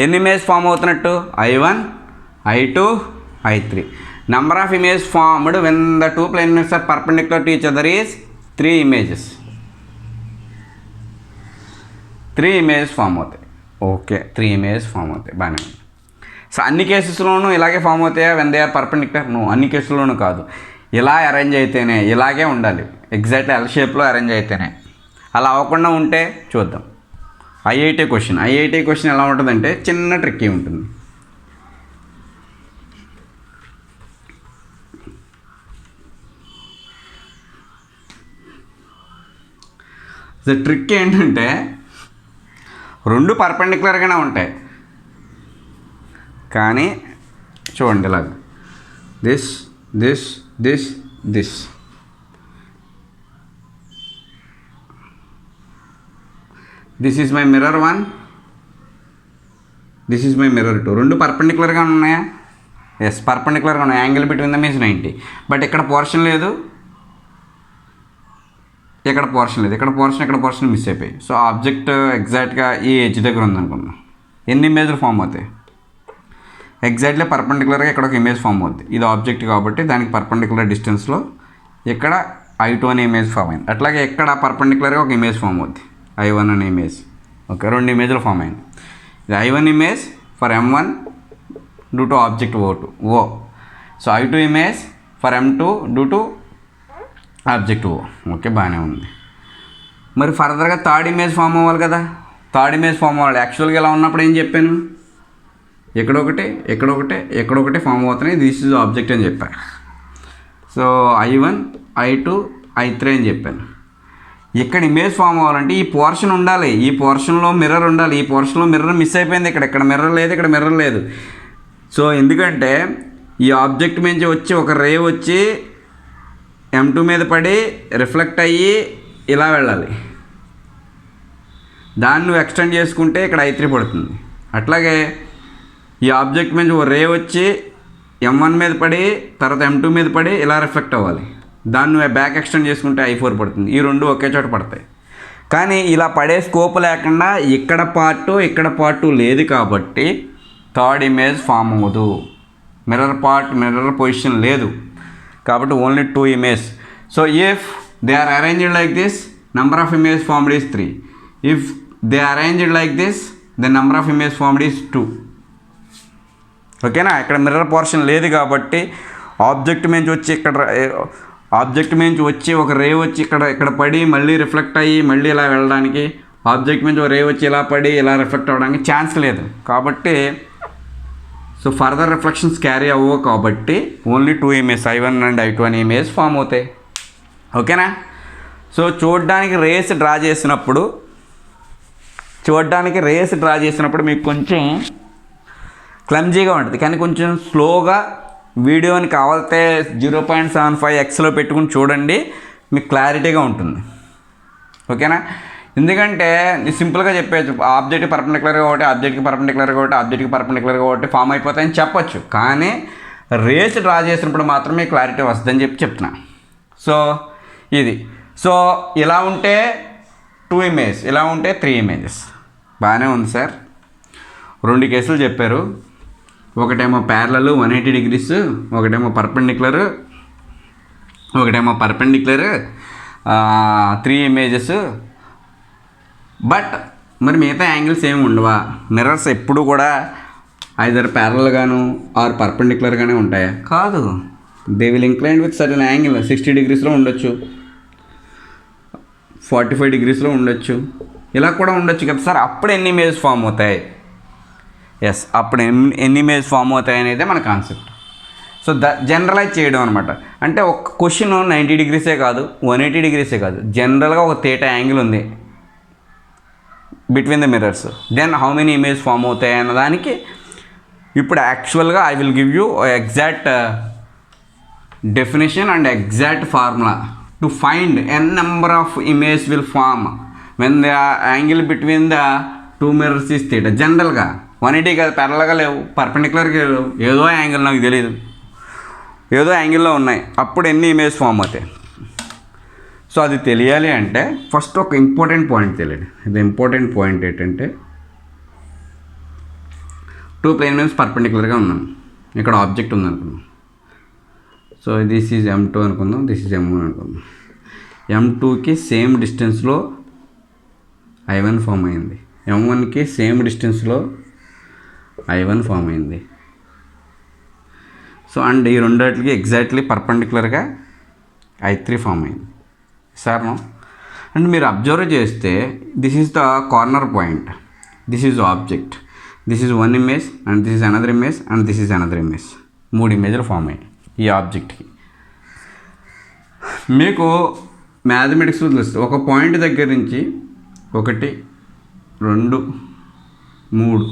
ఎన్ని ఇమేజ్ ఫామ్ అవుతున్నట్టు? I1, I2, I3. Number of images formed when the two planes are perpendicular to each other is 3 images. 3 images form అవుతాయి. ఓకే, 3 ఇమేజెస్ ఫామ్ అవుతాయి, బాగానే ఉంది. సో అన్ని కేసెస్లోనూ ఇలాగే ఫామ్ అవుతాయా when they are perpendicular? No, అన్ని కేసుల్లోనూ కాదు. ఇలా అరేంజ్ అయితేనే, ఇలాగే ఉండాలి, ఎగ్జాక్ట్లీ ఎల్ షేప్లో అరేంజ్ అయితేనే. అలా అవ్వకుండా ఉంటే చూద్దాం. ఐఐటీ క్వశ్చన్ ఎలా ఉంటుందంటే చిన్న ట్రిక్కీ ఉంటుంది. ట్రిక్ ఏంటంటే 2 పర్పెండిక్యులర్గానే ఉంటాయి, కానీ చూడండి ఇలాగ this this this this. This is my mirror 1, this is my mirror 2. 2 పర్పెండిక్యులర్గా ఉన్నాయా? ఎస్, పర్పెండిక్యులర్గా ఉన్నాయి. Angle between dum is 90. But ఇక్కడ పోర్షన్ లేదు, ఇక్కడ పోర్షన్ లేదు, ఇక్కడ పోర్షన్ మిస్ అయిపోయి. సో ఆబ్జెక్ట్ ఎగ్జాక్ట్గా ఈ ఎడ్జ్ దగ్గర ఉందనుకున్నాం. ఎన్ని ఇమేజ్లు ఫామ్ అవుతాయి? ఎగ్జాక్ట్లీ పర్పెండిక్యులర్గా ఇక్కడ ఒక ఇమేజ్ ఫామ్ అవుతుంది. ఇది ఆబ్జెక్ట్ కాబట్టి దానికి పర్పెండిక్యులర్ డిస్టెన్స్లో ఇక్కడ I2 అనే ఇమేజ్ ఫామ్ అయింది. అట్లాగే ఇక్కడ పర్పెండిక్యులర్గా ఒక ఇమేజ్ ఫామ్ అవుతుంది, I1 అనే ఇమేజ్. ఓకే, 2 ఇమేజ్లు ఫామ్ అయింది. ఇది I1 image for M1 due to object O. So I2 image for M2 due to object O. Okay, బాగానే ఉంది. మరి ఫర్దర్గా థర్డ్ ఇమేజ్ ఫామ్ అవ్వాలి కదా. థర్డ్ ఇమేజ్ ఫామ్ అవ్వాలి. యాక్చువల్గా ఎలా ఉన్నప్పుడు ఏం చెప్పాను? ఎక్కడొకటి ఫామ్ అవుతున్నాయి, దిస్ ఈజ్ ఆబ్జెక్ట్ అని చెప్పాను. సో I1, I2, I3 అని చెప్పాను. ఇక్కడ ఇమేజ్ ఫామ్ అవ్వాలంటే ఈ పోర్షన్ ఉండాలి, ఈ పోర్షన్లో మిర్రర్ ఉండాలి. ఈ పోర్షన్లో మిర్రర్ మిస్ అయిపోయింది. ఇక్కడ మిర్రర్ లేదు, ఇక్కడ మిర్రర్ లేదు. సో ఎందుకంటే ఈ ఆబ్జెక్ట్ నుంచి వచ్చి ఒక రే వచ్చి M2 మీద పడి రిఫ్లెక్ట్ అయ్యి ఇలా వెళ్ళాలి. దాన్ని నువ్వు ఎక్స్టెండ్ చేసుకుంటే ఇక్కడ I3 పడుతుంది. అట్లాగే ఈ ఆబ్జెక్ట్ నుంచి ఒక రే వచ్చి M1 మీద పడి తర్వాత M2 మీద పడి ఇలా రిఫ్లెక్ట్ అవ్వాలి. దాన్ని నువ్వు బ్యాక్ ఎక్స్టెండ్ చేసుకుంటే I4 పడుతుంది. ఈ 2 ఒకే చోట పడతాయి. కానీ ఇలా పడే స్కోప్ లేకుండా ఇక్కడ పార్ట్ లేదు కాబట్టి థర్డ్ ఇమేజ్ ఫామ్ అవ్వదు. మిర్రర్ పొజిషన్ లేదు కాబట్టి only 2 image. So if they are arranged like this, number of image formed is 3. If they arranged like this, the number of image formed is 2. ఓకేనా? ఇక్కడ mirror portion లేదు కాబట్టి object నుంచి వచ్చి ఒక రే వచ్చి ఇక్కడ పడి మళ్ళీ రిఫ్లెక్ట్ అయ్యి మళ్ళీ ఇలా వెళ్ళడానికి, ఆబ్జెక్ట్ నుంచి ఒక రే వచ్చి ఇలా పడి ఇలా రిఫ్లెక్ట్ అవ్వడానికి ఛాన్స్ లేదు. కాబట్టి సో ఫర్దర్ రిఫ్లెక్షన్స్ క్యారీ అవ్వవు కాబట్టి only 2 image I1 and I2 అనే ఇమేజ్ ఫామ్ అవుతాయి. ఓకేనా? సో చూడడానికి రేస్ డ్రా చేసినప్పుడు మీకు కొంచెం క్లమ్జీగా ఉంటుంది, కానీ కొంచెం స్లోగా వీడియోని కావాలంటే 0.75x పెట్టుకుని చూడండి, మీకు క్లారిటీగా ఉంటుంది. ఓకేనా? ఎందుకంటే సింపుల్గా చెప్పచ్చు, ఆబ్జెక్ట్ పర్పెండిక్యులర్గా ఆబ్జెక్ట్కి పర్పెండిక్యులర్గా ఒకటి ఫామ్ అయిపోతాయని చెప్పొచ్చు. కానీ రేస్ డ్రా చేసినప్పుడు మాత్రమే క్లారిటీ వస్తుందని చెప్తున్నా. సో ఇది. సో ఇలా ఉంటే 2 ఇమేజ్, ఇలా ఉంటే 3 ఇమేజెస్. బాగానే ఉంది సార్. 2 కేసులు చెప్పారు. ఒకటేమో ప్యారలల్ 180 degrees, ఒకటేమో పర్పెండిక్యులర్ 3 ఇమేజెస్. బట్ మరి మిగతా యాంగిల్స్ ఏమి ఉండవా? మిర్రర్స్ ఎప్పుడు కూడా ఐదర్ ప్యారలల్గాను ఆర్ పర్పెండిక్యులర్గానే ఉంటాయా? కాదు. They will incline with certain angle. 60 degreesలో ఉండొచ్చు, 45 degreesలో ఉండొచ్చు, ఇలా కూడా ఉండొచ్చు కదా సార్. అప్పుడు ఎన్ని ఇమేజ్ ఫామ్ అవుతాయి? ఎస్, అప్పుడు ఎన్ని ఇమేజ్ ఫామ్ అవుతాయి అనేది మన కాన్సెప్ట్. సో జనరలైజ్ చేయడం అనమాట. అంటే ఒక క్వశ్చన్ 90 degrees కాదు, 180 degrees కాదు, జనరల్గా ఒక థీటా యాంగిల్ ఉంది between the mirrors. Then how many image form అవుతాయి అన్నదానికి ఇప్పుడు యాక్చువల్గా I will give you exact definition and exact formula to find n number of image will form when the angle between the 2 mirrors is theta. జనరల్గా 180 కాదు, ప్యారలల్గా లేవు, పర్పెండిక్యులర్గా లేవు, ఏదో యాంగిల్ నాకు తెలియదు, ఏదో యాంగిల్లో ఉన్నాయి. అప్పుడు ఎన్ని ఇమేజ్ ఫామ్ అవుతాయి? సో అది తెలియాలి అంటే ఫస్ట్ ఒక ఇంపార్టెంట్ పాయింట్ తెలియదు. ఇది ఇంపార్టెంట్ పాయింట్ ఏంటంటే 2 ప్లేన్ వేవ్స్ పర్పెండిక్యులర్గా ఉన్నాను. ఇక్కడ ఆబ్జెక్ట్ ఉందనుకున్నాం. సో దిస్ ఈజ్ M2 అనుకుందాం, దిస్ ఈజ్ M1 అనుకుందాం. M2కి సేమ్ డిస్టెన్స్లో I1 ఫామ్ అయింది. M1కి సేమ్ డిస్టెన్స్లో I1 ఫామ్ అయింది. సో అండ్ ఈ రెండింటికి ఎగ్జాక్ట్లీ పర్పెండిక్యులర్గా I3 ఫామ్ అయింది. సార్ను అండ్ మీరు అబ్జర్వ్ చేస్తే this is the corner point, this is object, this is one image and this is another image and this is another image. 3 ఇమేజ్లు form అయ్యాయి ఈ ఆబ్జెక్ట్కి. మీకు మ్యాథమెటిక్స్లో తెలుస్తుంది, ఒక పాయింట్ దగ్గర నుంచి 1 2 3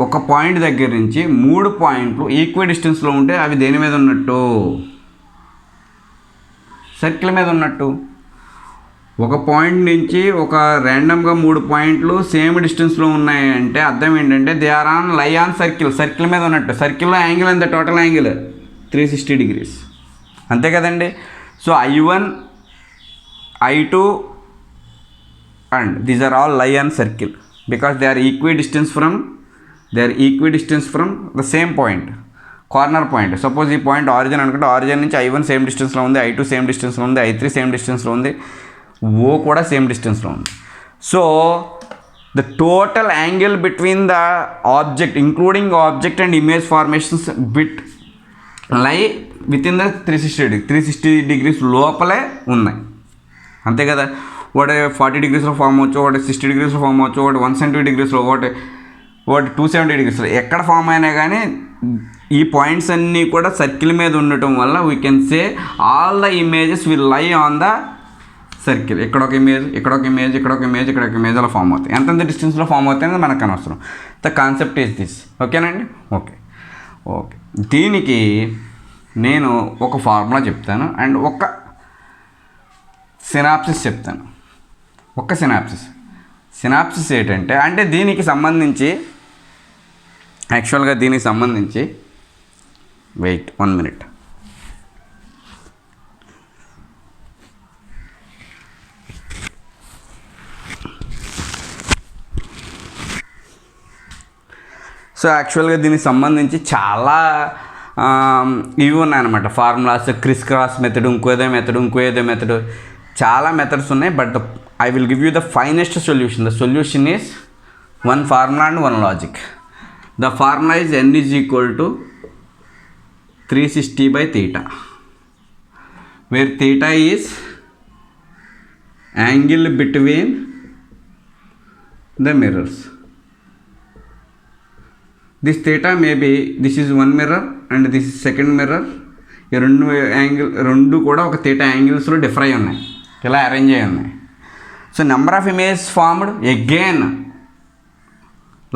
ఒక పాయింట్ దగ్గర నుంచి 3 పాయింట్లు ఈక్వల్ డిస్టెన్స్లో ఉంటే అవి దేని మీద ఉన్నట్టు? సర్కిల్ మీద ఉన్నట్టు. ఒక పాయింట్ నుంచి ఒక ర్యాండమ్గా 3 పాయింట్లు సేమ్ డిస్టెన్స్లో ఉన్నాయంటే అర్థం ఏంటంటే they are on lie on circle, circle మీద ఉన్నట్టు. సర్కిల్లో యాంగిల్ ఎంత? టోటల్ యాంగిల్ 360 degrees, అంతే కదండి. So I1 I2 and these are all lie on circle because they are equidistant from the same point, corner point. Suppose ఈ point origin అనుకుంటే origin నుంచి I1 same డిస్టెన్స్లో ఉంది, I2 సేమ్ డిస్టెన్స్లో ఉంది, I3 same డిస్టెన్స్లో ఉంది, O కూడా సేమ్ డిస్టెన్స్లో ఉంది. So the total angle between the object including object and image formations లై విత్ ఇన్ ద 360 degrees లోపలే ఉన్నాయి, అంతే కదా. ఒకటి 40 degreesలో ఫామ్ అవచ్చు, ఒకటి 60 degreesలో ఫామ్ అవచ్చు, ఒకటి 170 degreesలో, ఒకటి 270 degreesలో. ఎక్కడ ఫామ్ అయినా కానీ ఈ పాయింట్స్ అన్నీ కూడా సర్కిల్ మీద ఉండటం వల్ల we can say all the images will lie on the circle. ఇక్కడ ఒక ఇమేజ్, ఇక్కడ ఒక ఇమేజ్, ఇక్కడ ఒక ఇమేజ్, ఇక్కడ ఒక ఇమేజ్ అలా ఫామ్ అవుతాయి. ఎంతెంత డిస్టెన్స్లో ఫామ్ అవుతాయి అనేది మనకు అనవసరం. The concept is this. ఓకేనండి. ఓకే. దీనికి నేను ఒక ఫార్ములా చెప్తాను అండ్ ఒక సినాప్సిస్ చెప్తాను. ఒక సినాప్సిస్ ఏంటంటే అంటే దీనికి సంబంధించి యాక్చువల్గా వెయిట్ 1 minute. సో యాక్చువల్గా దీనికి సంబంధించి చాలా ఇవి ఉన్నాయన్నమాట, ఫార్ములాస్, క్రిస్ క్రాస్ మెథడ్, ఇంకోదో మెథడ్, చాలా మెథడ్స్ ఉన్నాయి. But I will give you the finest solution. The solution is one formula and one logic. The formula is n is equal to 360 by theta, where theta is angle between the mirrors. This theta may be, this is one mirror and this is second mirror. ఈ రెండు కూడా ఒక theta యాంగిల్స్లో differ అయి ఉన్నాయి, ఇలా arrange అయ్యి ఉన్నాయి. So number of image formed again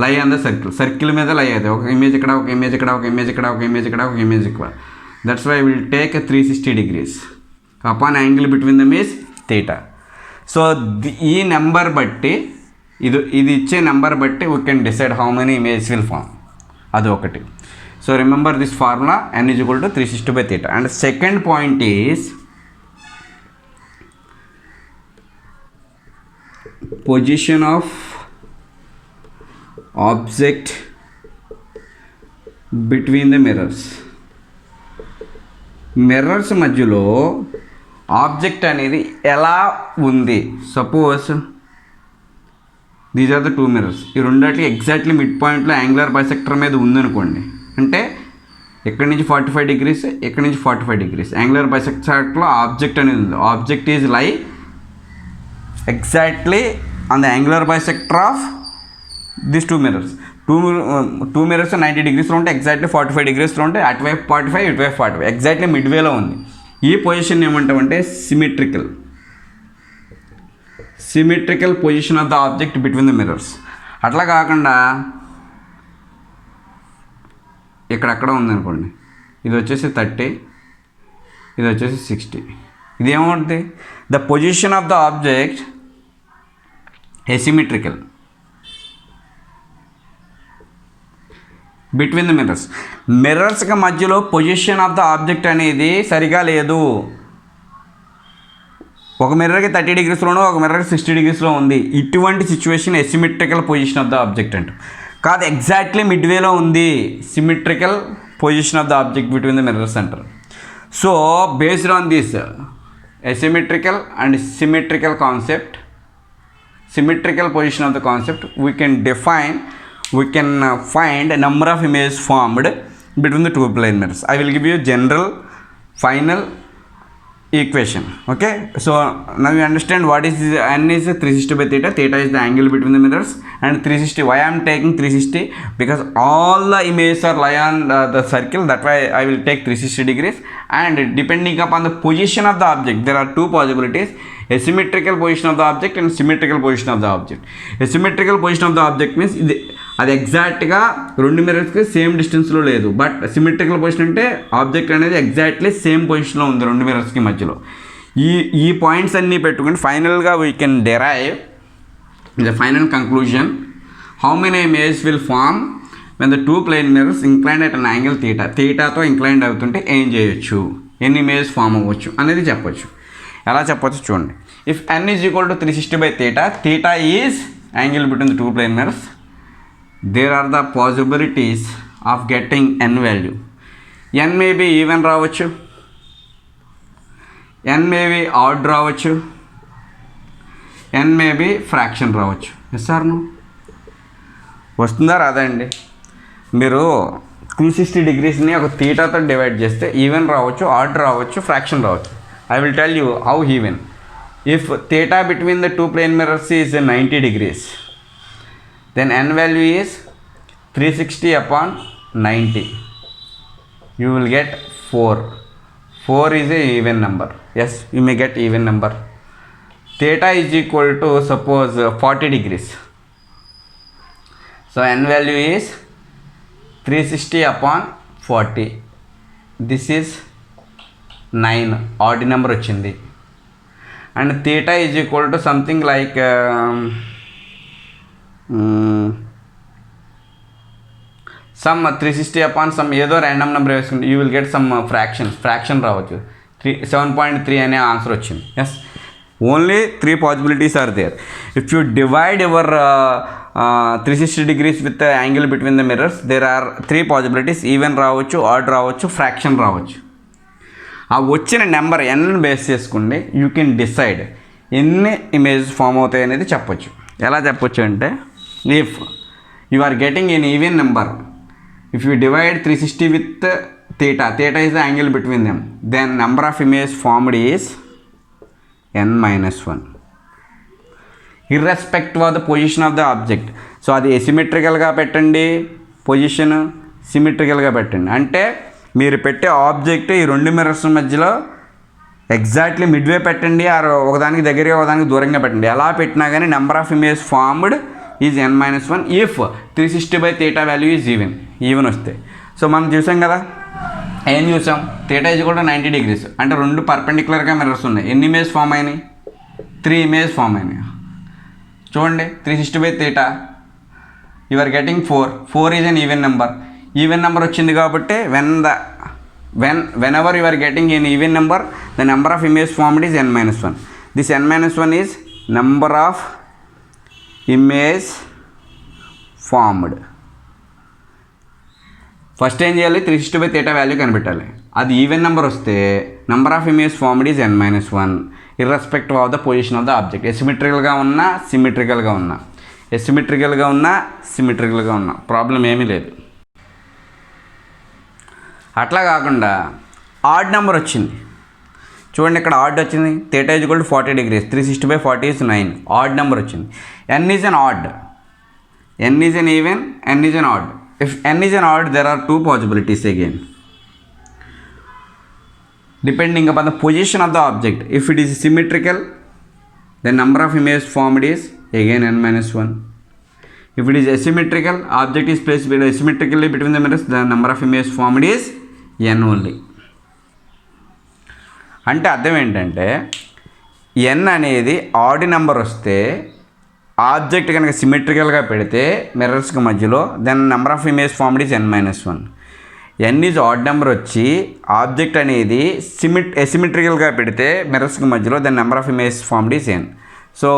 lie on the circle మీద లై అవుతాయి. ఒక ఇమేజ్ ఇక్కడ, ఒక ఇమేజ్ ఇక్కడ, ఒక ఇమేజ్ ఇక్కడ, ఒక ఇమేజ్ ఇక్కడ, ఒక ఇమేజ్ ఇక్కడ. That's why will take 360 degrees upon angle between the image theta. So ఈ నెంబర్ బట్టి ఇది ఇచ్చే నెంబర్ బట్టి we can decide how many image will form. అది ఒకటి. So remember this formula n is equal to 360 by theta. And second point is position of object between the mirrors మధ్యలో object అనేది ఎలా ఉంది. Suppose these are the 2 mirrors. ఈ రెండాటికి exactly mid పాయింట్లో angular bisector మీద ఉందనుకోండి, అంటే ఎక్కడి నుంచి 45 degrees, ఎక్కడి నుంచి 45 degrees యాంగులర్ బైసెక్టర్లో ఆబ్జెక్ట్ అనేది ఉంది. ఆబ్జెక్ట్ ఈజ్ లై exactly on the angular bisector of this 2 mirrors. Two mirrors 90 degreesలో ఉంటే ఎగ్జాక్ట్లీ 45 degreesలో ఉంటే అటువైపు 45, ఇటువైపు 45, ఎగ్జాక్ట్లీ మిడ్వేలో ఉంది. ఈ పొజిషన్ ఏమంటామంటే symmetrical position of the object between the mirrors. అట్లా కాకుండా ఇక్కడక్కడ ఉందనుకోండి, ఇది వచ్చేసి 30, ఇది వచ్చేసి 60, ఇది ఏమవుతుంది? The position of the object asymmetrical between the మిర్రర్స్కి మధ్యలో పొజిషన్ ఆఫ్ ద ఆబ్జెక్ట్ అనేది సరిగా లేదు. ఒక మిర్రర్కి 30 degreesలోనో, ఒక మిర్రర్కి 60 degreesలో ఉంది. ఇటువంటి situation asymmetrical position of the object అంట. కాదు, ఎగ్జాక్ట్లీ మిడ్వేలో ఉంది, symmetrical position of the object between the mirrors అంటారు. So based on this asymmetrical and symmetrical concept, symmetrical position of the concept, we can find a number of images formed between the two plane mirrors. I will give you general final equation. Okay, so now you understand what is this. N is 360 by theta. Theta is the angle between the mirrors, and 360. Why I am taking 360? Because all the images are lie on the circle. That's why I will take 360 degrees. And depending upon the position of the object, there are two possibilities: asymmetrical position of the object and symmetrical position of the object. Asymmetrical position of the object means అది ఎగ్జాక్ట్గా రెండు మిర్రర్స్కి same డిస్టెన్స్లో లేదు. But symmetrical position అంటే object అనేది exactly same పొజిషన్లో ఉంది రెండు మిర్రర్స్కి మధ్యలో. ఈ పాయింట్స్ అన్నీ పెట్టుకుని ఫైనల్గా we can derive the final conclusion how many images will form when the two plane mirrors inclined at an angle theta. థీటాతో ఇంక్లైన్డ్ అవుతుంటే ఏం చేయొచ్చు, ఎన్ని ఇమేజెస్ ఫామ్ అవ్వచ్చు అనేది చెప్పొచ్చు. ఎలా చెప్పొచ్చు చూడండి. If n is equal to 360 by theta, theta is angle between the two plane mirrors, there are the possibilities of getting n value. n may be even రావచ్చు, n may be odd రావచ్చు, n may be fraction రావచ్చు. Yes or no? వస్తుందా రాదా అండి? మీరు 360 degreesని ఒక థీటాతో డివైడ్ చేస్తే ఈవెన్ రావచ్చు, ఆడ్ రావచ్చు, ఫ్రాక్షన్ రావచ్చు. I will tell you how even. If theta between the two plane mirrors is 90 degrees, then n value is 360 upon 90. You will get 4. 4 is a even number. Yes, you may get even number. Theta is equal to suppose 40 degrees. So n value is 360 upon 40. This is 9. Odd number వచ్చింది. And theta is equal to something like some 360 upon some ఏదో random number వేసుకుంటే you will get some fraction రావచ్చు. 7.3 అనే answer వచ్చింది. Yes, only 3 possibilities are there. If you divide your 360 degrees with angle between the mirrors, there are 3 possibilities. Even రావచ్చు, odd రావచ్చు, fraction రావచ్చు. ఆ వచ్చిన నెంబర్ n బేస్ చేసుకోండి, యూ కెన్ డిసైడ్ ఎన్ని ఇమేజెస్ ఫామ్ అవుతాయి అనేది చెప్పొచ్చు. ఎలా చెప్పొచ్చు అంటే, if you are getting n even number, if you divide 360 with theta, theta is the angle between them, then number of images formed is n-1 irrespective of the position of the object. So అది ఎసిమెట్రికల్గా పెట్టండి position, సిమెట్రికల్గా పెట్టండి. అంటే మీరు పెట్టే object ఈ రెండు mirrors మధ్యలో exactly midway పెట్టండి, ఆర్ ఒకదానికి దగ్గరగా ఒకదానికి దూరంగా పెట్టండి. ఎలా పెట్టినా కానీ number of image formed is n-1 if 360 by theta value is even వస్తే. సో మనం చూసాం కదా, ఏం చూసాం, థీటా ఈజ్ కూడా 90 degrees అంటే రెండు పర్పెండిక్యులర్గా మిర్రర్స్ ఉన్నాయి. ఎన్ని ఇమేజ్ ఫామ్ అయినాయి? 3 ఇమేజ్ ఫామ్ అయినాయి. చూడండి, 360 by theta you are getting 4 is an even number. Even number వచ్చింది కాబట్టి whenever you are getting an even number, the number of image formed is n-1. This n-1 is number of image formed. First ఏం చేయాలి, 360 by theta value కనిపెట్టాలి. అది even number వస్తే number of image formed is n-1 irrespective of the position of the object. ఎసిమెట్రికల్గా ఉన్నా, సిమెట్రికల్గా ఉన్నా, ఎసిమెట్రికల్గా ఉన్నా, సిమెట్రికల్గా ఉన్నా ప్రాబ్లం ఏమీ లేదు. అట్లా కాకుండా ఆడ్ నెంబర్ వచ్చింది చూడండి, ఇక్కడ ఆడ్ వచ్చింది. Theta is equal to 40 degrees, 360 by 40 is 9. Add number వచ్చింది. n is an add, n is an even, n is an add. If n is an add, there are 2 possibilities again depending upon the position of the object. If it is symmetrical, the number of images formed is again n-1. If it is asymmetrical, object is placed asymmetrically between the mirrors, the number of images formed is n only. అంటే అర్థం ఏంటంటే, n అనేది odd number వస్తే object కనుక సిమెట్రికల్గా పెడితే మిర్రర్స్కి మధ్యలో, then number of image formed is n-1. n is odd number వచ్చి ఆబ్జెక్ట్ అనేది ఎసిమెట్రికల్గా పెడితే మిర్రర్స్కి మధ్యలో, then number of image formed is n. So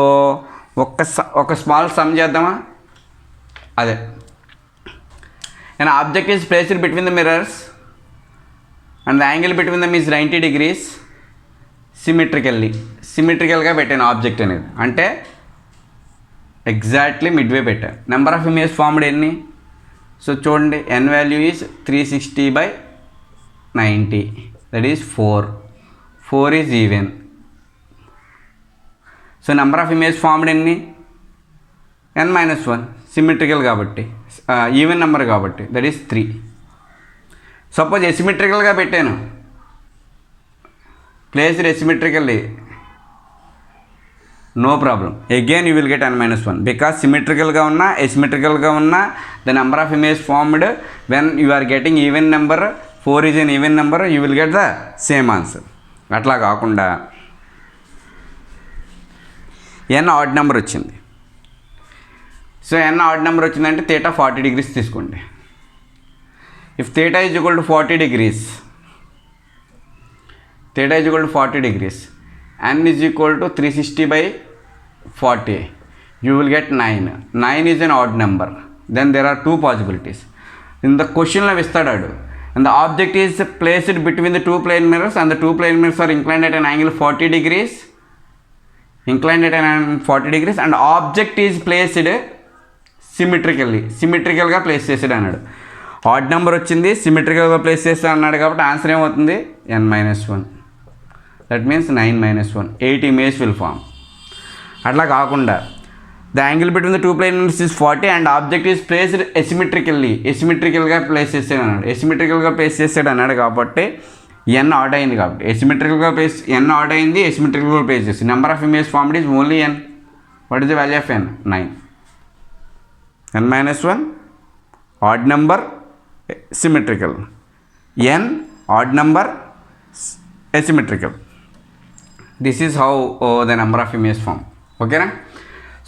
ఒక స్మాల్ సమ్ చేద్దామా? అదే, an object is placed between the mirrors and the angle between them is 90 degrees. సిమెట్రికల్గా పెట్టాను ఆబ్జెక్ట్ అనేది, అంటే ఎగ్జాక్ట్లీ మిడ్వే పెట్టాను. నెంబర్ ఆఫ్ ఇమేజ్ ఫార్మ్డ్ ఎన్ని? So చూడండి, n value is 360/90, that is 4 is even. So number of image formed ఎన్ని? n-1, symmetrical కాబట్టి, even number కాబట్టి, that is 3. Suppose ఎసిమెట్రికల్గా పెట్టాను, placed asymmetrically, no problem, again you will get n-1 because సిమెట్రికల్గా ఉన్నా ఎసిమెట్రికల్గా ఉన్నా the number of image formed when you are getting even number, 4 is an even number, you will get the same answer. అట్లా కాకుండా n odd number వచ్చింది. So n odd number వచ్చిందంటే θ 40 degrees తీసుకోండి. If θ is equal to 40 degrees, θ is equal to 40 degrees, n is equal to 360/40, you will get 9. 9 is an odd number. Then there are two possibilities. In the question లో ఇస్తాడు, and the object is placed between the two plane mirrors and the two plane mirrors are inclined at an angle 40 degrees, and object is placed సిమెట్రికల్గా place చేసాడు అన్నాడు. Add number వచ్చింది, సిమెట్రికల్గా place చేస్తాడు అన్నాడు కాబట్టి answer ఏమవుతుంది? n-1. That means 9-1, 8 image will form. అట్లా కాకుండా the angle between the two plane mirrors is 40 and object is placed ఎసిమెట్రికల్గా ప్లేస్ చేసాడు అన్నాడు. ఎసిమెట్రికల్గా ప్లేస్ చేసాడు అన్నాడు కాబట్టి n ఆడ్ అయింది, కాబట్టి ఎసిమెట్రికల్గా ప్లేస్ n ఆడ్ అయింది, ఎసిమెట్రికల్గా ప్లేస్ చేసి number of image formed is only n. What is the value of n? 9. n-1 odd number symmetrical, n odd number asymmetrical. This is how the number of image form. Okay na?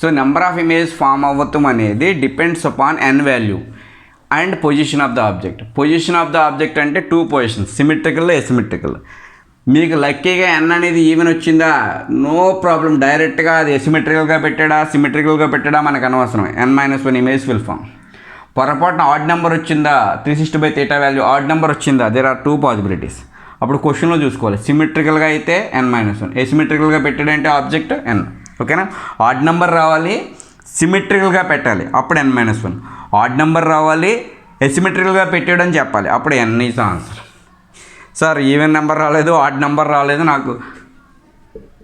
So number of image form avvatum anedi depends upon n value and position of the object. Position of the object ante two positions, symmetrical asymmetrical. మీకు లక్కీగా n అనేది even వచ్చిందా, no problem, డైరెక్ట్గా అది ఎసిమెట్రికల్గా పెట్టాడా సిమెట్రికల్గా పెట్టాడా మనకు అనవసరం, n-1 ఇమేజ్ విల్ ఫామ్. పొరపాటున ఆడ్ నెంబర్ వచ్చిందా, 360/θ వాల్యూ ఆడ్ నెంబర్ వచ్చిందా, దేర్ ఆర్ టూ పాసిబిలిటీస్. అప్పుడు క్వశ్చన్లో చూసుకోవాలి, సిమెట్రికల్గా అయితే n-1, ఎసిమెట్రికల్గా పెట్టాడంటే ఆబ్జెక్ట్ n. ఓకేనా? ఆడ్ నెంబర్ రావాలి, సిమెట్రికల్గా పెట్టాలి, అప్పుడు n-1. ఆడ్ నెంబర్ రావాలి, ఎసిమెట్రికల్గా పెట్టాడని చెప్పాలి, అప్పుడు n is answer. Sir even number రాలేదు, ఆడ్ నెంబర్ రాలేదు, నాకు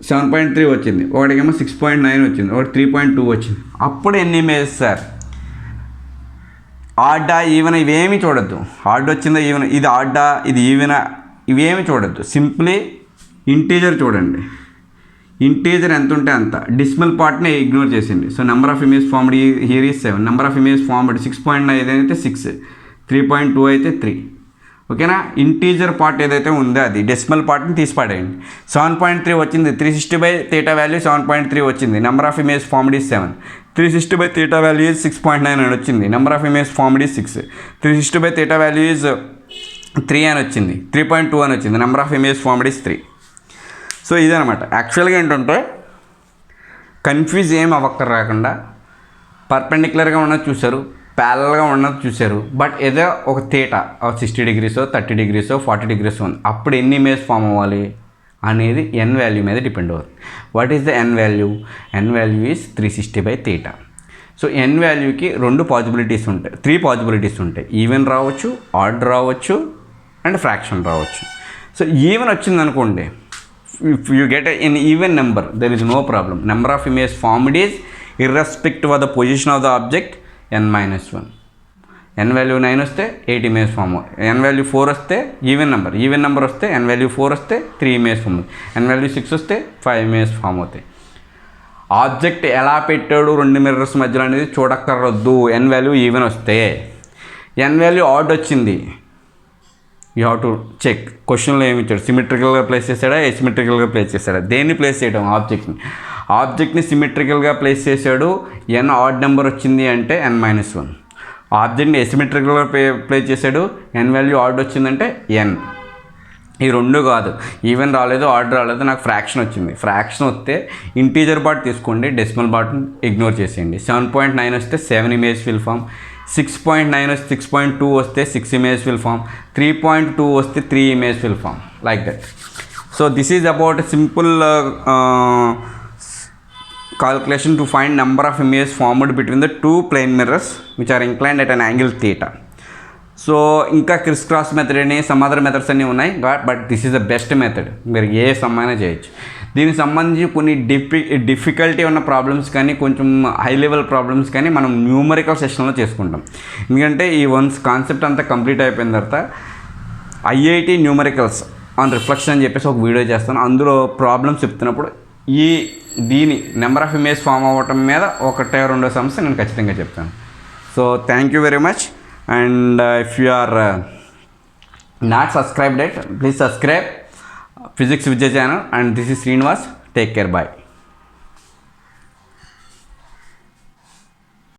7.3 వచ్చింది, ఒకటికేమో 6.9 వచ్చింది, ఒకటి 3.2 వచ్చింది, అప్పుడు ఎన్ని ఇమేజ్ సార్? ఆడ్డా ఈవెన్ ఇవేమీ చూడొద్దు. ఆడ్ వచ్చిందా ఈవెన్, ఇది ఆడ్డా ఇది ఈవెనా ఇవేమీ చూడొద్దు, సింప్లీ ఇంటీజర్ చూడండి. ఇంటీజర్ ఎంత ఉంటే అంత, డెసిమల్ పార్ట్ని ఇగ్నోర్ చేసింది. So number of image formed here is 7, number of image formed 6.9 అయితే 6, 3.2 అయితే 3. ఓకేనా? ఇంటీజర్ పార్ట్ ఏదైతే ఉందో అది డెసిమల్ పార్ట్ని తీసి పడేయండి. 7.3 వచ్చింది, 360/θ వాల్యూ 7.3 వచ్చింది, number of image formed is 7. 360/θ value is 6.9 అని వచ్చింది, number of image formed is 6. 360/θ value is 3 అని వచ్చింది, 3.2 అని వచ్చింది, number of image formed is 3. So ఇదనమాట. యాక్చువల్గా ఏంటంటే కన్ఫ్యూజ్ ఏం అవ్వక్కర్ రాకుండా పర్పెండిక్యులర్గా ఉన్నది చూశారు, ప్యారల్గా ఉన్నది చూశారు, బట్ ఏదో ఒక థీటా 60 degrees 30 degrees 40 degrees ఉంది, అప్పుడు ఎన్ని ఇమేజ్ ఫామ్ అవ్వాలి అనేది n వాల్యూ మీద డిపెండ్ అవుతుంది. What is the n value? n value is 360/θ. So n వాల్యూకి 2 పాసిబిలిటీస్ ఉంటాయి, 3 పాసిబిలిటీస్ ఉంటాయి. ఈవెన్ రావచ్చు, ఆడ్ రావచ్చు, అండ్ ఫ్రాక్షన్ రావచ్చు. సో ఈవెన్ వచ్చింది అనుకోండి, if you get an even number there is no problem. Number of image formed is irrespective of the position of the object n-1. n value 9 వస్తే 8 image form, n value 4 వస్తే even number వస్తే n value 4 వస్తే 3 image form, n value 6 వస్తే 5 image form అవుతాయి. Object ఎలా పెట్టాడు 2 mirrors మధ్యలో అనేది చూడక్కర్రొద్దు. n వాల్యూ ఈవెన్ వస్తే, n వాల్యూ ఆడ్ వచ్చింది, యూ హ్యావ్ టు చెక్. క్వశ్చన్లో ఏమి ఇచ్చాడు, సిమెట్రికల్గా ప్లేస్ చేశాడా ఎసిమెట్రికల్గా ప్లేస్ చేశాడా? దేన్ని ప్లేస్ చేయడం? ఆబ్జెక్ట్ని సిమెట్రికల్గా ప్లేస్ చేశాడు, n ఆడ్ నెంబర్ వచ్చింది అంటే n-1. ఆబ్జెక్ట్ని ఎసిమెట్రికల్గా ప్లేస్ చేశాడు, n వాల్యూ ఆడ్ వచ్చిందంటే n. ఈ 2 కాదు, ఈవెన్ రాలేదు, ఆడ్ రాలేదు, నాకు ఫ్రాక్షన్ వచ్చింది. ఫ్రాక్షన్ వస్తే ఇంటీజర్ పార్ట్ తీసుకోండి, డెసిమల్ పార్ట్ని ఇగ్నోర్ చేసేయండి. 7.9 వస్తే 7 ఇమేజ్ విల్ ఫామ్, 6.9 వస్తే 6.2 వస్తే 6 ఇమేజ్ విల్ ఫామ్, 3.2 వస్తే 3 image will form, like that. So this is about simple calculation to find number of images formed between the two plane mirrors which are inclined at an angle theta. So ఇంకా Chris cross method అని some other methods అన్నీ ఉన్నాయి, but this is the best method. మీరు ఏ some అయినా చేయొచ్చు. దీనికి సంబంధించి కొన్ని డిఫికల్టీ ఉన్న ప్రాబ్లమ్స్ కానీ కొంచెం హై లెవెల్ ప్రాబ్లమ్స్ కానీ మనం న్యూమరికల్ సెషన్లో చేసుకుంటాం. ఎందుకంటే ఈ వన్స్ కాన్సెప్ట్ అంతా కంప్లీట్ అయిపోయిన తర్వాత ఐఐటి న్యూమరికల్స్ ఆన్ రిఫ్లెక్షన్ అని చెప్పేసి ఒక వీడియో చేస్తాను. అందులో ప్రాబ్లమ్స్ చెప్తున్నప్పుడు దీని నెంబర్ ఆఫ్ ఇమేజ్ ఫామ్ అవ్వటం మీద ఒకటో రెండో సమ్స్ నేను ఖచ్చితంగా చెప్తాను. So thank you very much. And if you are not subscribed yet, please subscribe physics Vidya channel. And this is Srinivas. Take care. Bye.